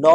9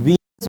20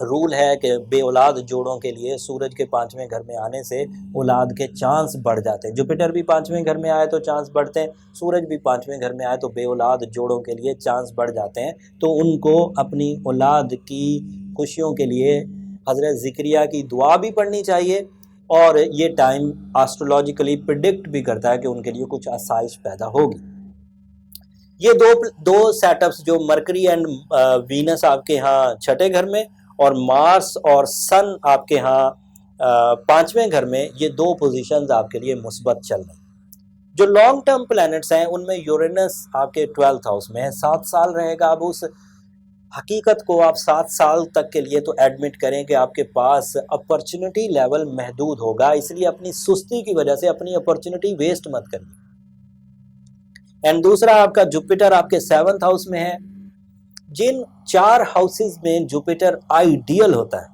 role ہے کہ بے اولاد جوڑوں کے لیے سورج کے 5ویں گھر میں آنے سے اولاد کے چانس بڑھ جاتے ہیں. جوپیٹر بھی 5ویں گھر میں آئے تو چانس بڑھتے ہیں, سورج بھی 5ویں گھر میں آئے تو بے اولاد جوڑوں کے لیے چانس بڑھ جاتے ہیں. تو ان کو اپنی اولاد کی خوشیوں کے لیے حضرت زکریا کی دعا بھی پڑھنی چاہیے, اور یہ ٹائم آسٹرولوجیکلی پریڈکٹ بھی کرتا ہے کہ ان کے لیے کچھ آسائش پیدا ہوگی. یہ دو سیٹ اپس جو مرکری اینڈ وینس آپ کے ہاں 6 گھر میں, اور مارس اور سن آپ کے ہاں 5ویں گھر میں, یہ 2 پوزیشنز آپ کے لیے مثبت چل رہے ہیں. جو لانگ ٹرم پلینٹس ہیں ان میں یورینس آپ کے 12th ہاؤس میں ہے, 7 سال رہے گا. اب اس حقیقت کو آپ 7 سال تک کے لیے تو ایڈمٹ کریں کہ آپ کے پاس اپرچونٹی لیول محدود ہوگا, اس لیے اپنی سستی کی وجہ سے اپنی اپرچونٹی ویسٹ مت کریے. اینڈ دوسرا آپ کا جوپیٹر آپ کے 7th ہاؤس میں ہے. جن 4 ہاؤسز میں جوپیٹر آئیڈیل ہوتا ہے,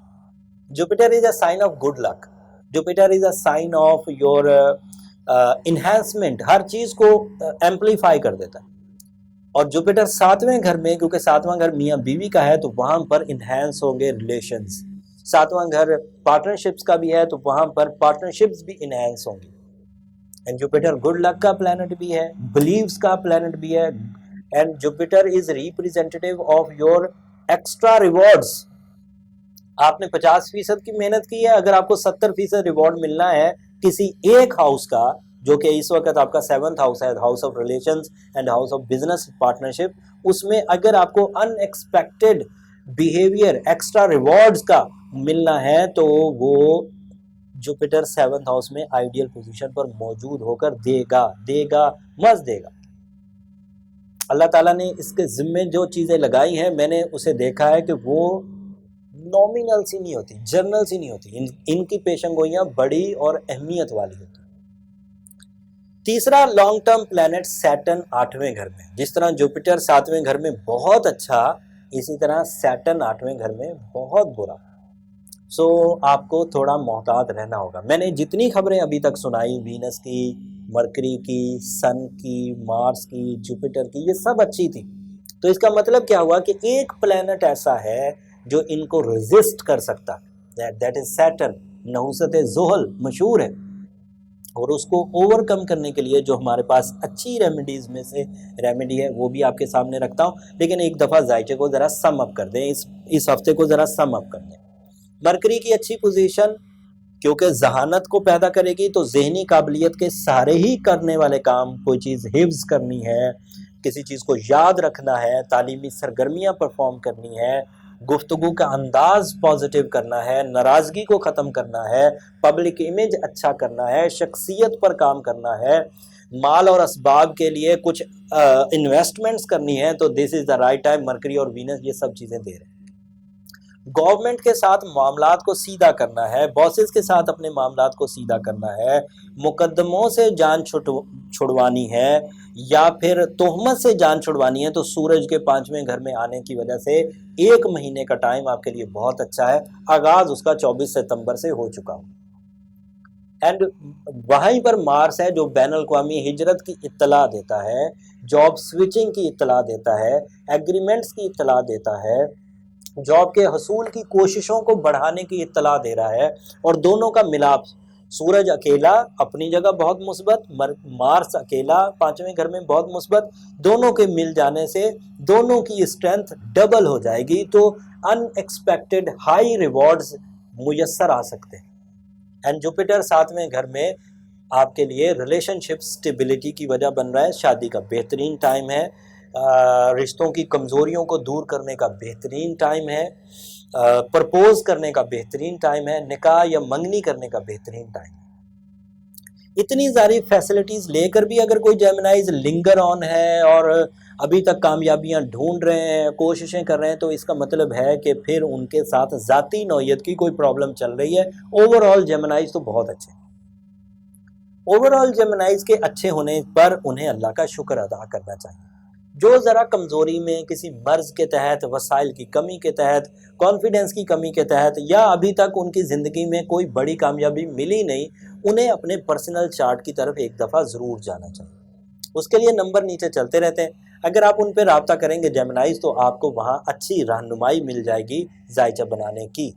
Jupiter is a sign of good luck, Jupiter is a sign of your enhancement, ہر چیز کو ایمپلیفائی کر دیتا ہے. اور جوپیٹر 7ویں گھر میں, کیونکہ 7واں گھر میاں بیوی کا ہے, تو وہاں پر انہینس ہوں گے ریلیشنز. 7واں گھر پارٹنرشپس کا بھی ہے تو وہاں پر پارٹنرشپس بھی انہینس ہوں گی. اینڈ جوپیٹر گڈ لک کا پلانٹ بھی ہے, بلیوز کا پلانٹ بھی ہے. And Jupiter is representative of your extra rewards. آپ نے 50% کی محنت کی ہے, اگر آپ کو 70% ریوارڈ ملنا ہے کسی ایک ہاؤس کا, جو کہ اس وقت آپ کا 7th ہاؤس ہے, house of relations and house of business partnership, اس میں اگر آپ کو unexpected behaviour extra rewards کا ملنا ہے تو وہ جوپیٹر 7th ہاؤس میں آئیڈیل پوزیشن پر موجود ہو کر دے گا مز دے گا. اللہ تعالیٰ نے اس کے ذمے جو چیزیں لگائی ہیں, میں نے اسے دیکھا ہے کہ وہ نومینل سی نہیں ہوتی, جرنل سی نہیں ہوتی, ان کی پیشن گوئیاں بڑی اور اہمیت والی ہوتی. تیسرا لانگ ٹرم پلانٹ سیٹن 8ویں گھر میں. جس طرح جوپیٹر 7ویں گھر میں بہت اچھا, اسی طرح سیٹن 8ویں گھر میں بہت برا. سو آپ کو تھوڑا محتاط رہنا ہوگا. میں نے جتنی خبریں ابھی تک سنائی, وینس کی, مرکری کی, سن کی, مارس کی, جوپیٹر کی, یہ سب اچھی تھی. تو اس کا مطلب کیا ہوا کہ ایک پلانٹ ایسا ہے جو ان کو ریزسٹ کر سکتا, دیٹ از سیٹن. نحوست زحل مشہور ہے, اور اس کو اوور کم کرنے کے لیے جو ہمارے پاس اچھی ریمیڈیز میں سے ریمیڈی ہے وہ بھی آپ کے سامنے رکھتا ہوں. لیکن ایک دفعہ ذائچے کو ذرا سم اپ کر دیں, اس ہفتے کو ذرا سم اپ کر دیں. مرکری کی اچھی پوزیشن کیونکہ ذہانت کو پیدا کرے گی, تو ذہنی قابلیت کے سارے ہی کرنے والے کام, کوئی چیز حفظ کرنی ہے, کسی چیز کو یاد رکھنا ہے, تعلیمی سرگرمیاں پرفارم کرنی ہے, گفتگو کا انداز پازیٹیو کرنا ہے, ناراضگی کو ختم کرنا ہے, پبلک امیج اچھا کرنا ہے, شخصیت پر کام کرنا ہے, مال اور اسباب کے لیے کچھ انویسٹمنٹس کرنی ہے, تو دس از دا رائٹ ٹائم. مرکری اور وینس یہ سب چیزیں دے رہے ہیں. گورنمنٹ کے ساتھ معاملات کو سیدھا کرنا ہے, باسز کے ساتھ اپنے معاملات کو سیدھا کرنا ہے, مقدموں سے جان چھڑوانی ہے, یا پھر تہمت سے جان چھڑوانی ہے, تو سورج کے 5ویں گھر میں آنے کی وجہ سے 1 مہینے کا ٹائم آپ کے لیے بہت اچھا ہے. آغاز اس کا 24 ستمبر سے ہو چکا ہو. اینڈ وہیں پر مارس ہے جو بین الاقوامی ہجرت کی اطلاع دیتا ہے, جاب سوئچنگ کی اطلاع دیتا ہے, ایگریمنٹس کی اطلاع دیتا ہے, جاب کے حصول کی کوششوں کو بڑھانے کی اطلاع دے رہا ہے. اور دونوں کا ملاپ, سورج اکیلا اپنی جگہ بہت مثبت, مارس اکیلا 5ویں گھر میں بہت مثبت, دونوں کے مل جانے سے دونوں کی اسٹرینتھ ڈبل ہو جائے گی, تو ان ایکسپیکٹڈ ہائی ریوارڈز میسر آ سکتے ہیں. اینڈ جوپیٹر 7ویں گھر میں آپ کے لیے ریلیشن شپ سٹیبلٹی کی وجہ بن رہا ہے, شادی کا بہترین ٹائم ہے, رشتوں کی کمزوریوں کو دور کرنے کا بہترین ٹائم ہے, پرپوز کرنے کا بہترین ٹائم ہے, نکاح یا منگنی کرنے کا بہترین ٹائم ہے. اتنی ساری فیسلٹیز لے کر بھی اگر کوئی جیمنائز لنگر آن ہے اور ابھی تک کامیابیاں ڈھونڈ رہے ہیں, کوششیں کر رہے ہیں, تو اس کا مطلب ہے کہ پھر ان کے ساتھ ذاتی نوعیت کی کوئی پرابلم چل رہی ہے. اوور آل جیمنائز تو بہت اچھے ہیں. اوور آل جیمنائز کے اچھے ہونے پر انہیں اللہ کا شکر ادا کرنا چاہیے. جو ذرا کمزوری میں, کسی مرض کے تحت, وسائل کی کمی کے تحت, کانفیڈنس کی کمی کے تحت, یا ابھی تک ان کی زندگی میں کوئی بڑی کامیابی ملی نہیں, انہیں اپنے پرسنل چارٹ کی طرف ایک دفعہ ضرور جانا چاہیے. اس کے لیے نمبر نیچے چلتے رہتے ہیں. اگر آپ ان پہ رابطہ کریں گے جیمنائز تو آپ کو وہاں اچھی رہنمائی مل جائے گی ذائچہ بنانے کی،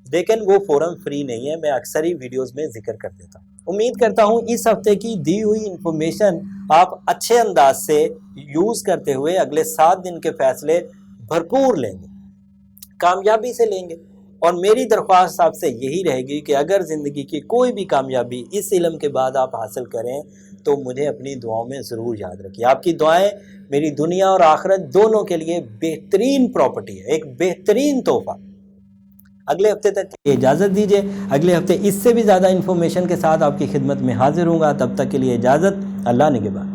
لیکن وہ فورم فری نہیں ہے، میں اکثر ہی ویڈیوز میں ذکر کر دیتا ہوں۔ امید کرتا ہوں اس ہفتے کی دی ہوئی انفارمیشن آپ اچھے انداز سے یوز کرتے ہوئے اگلے 7 دن کے فیصلے بھرپور لیں گے، کامیابی سے لیں گے۔ اور میری درخواست آپ سے یہی رہے گی کہ اگر زندگی کی کوئی بھی کامیابی اس علم کے بعد آپ حاصل کریں تو مجھے اپنی دعاؤں میں ضرور یاد رکھیے۔ آپ کی دعائیں میری دنیا اور آخرت دونوں کے لیے بہترین پراپرٹی ہے، ایک بہترین تحفہ۔ اگلے ہفتے تک اجازت دیجیے، اگلے ہفتے اس سے بھی زیادہ انفارمیشن کے ساتھ آپ کی خدمت میں حاضر ہوں گا۔ تب تک کے لیے اجازت، اللہ نگہبان۔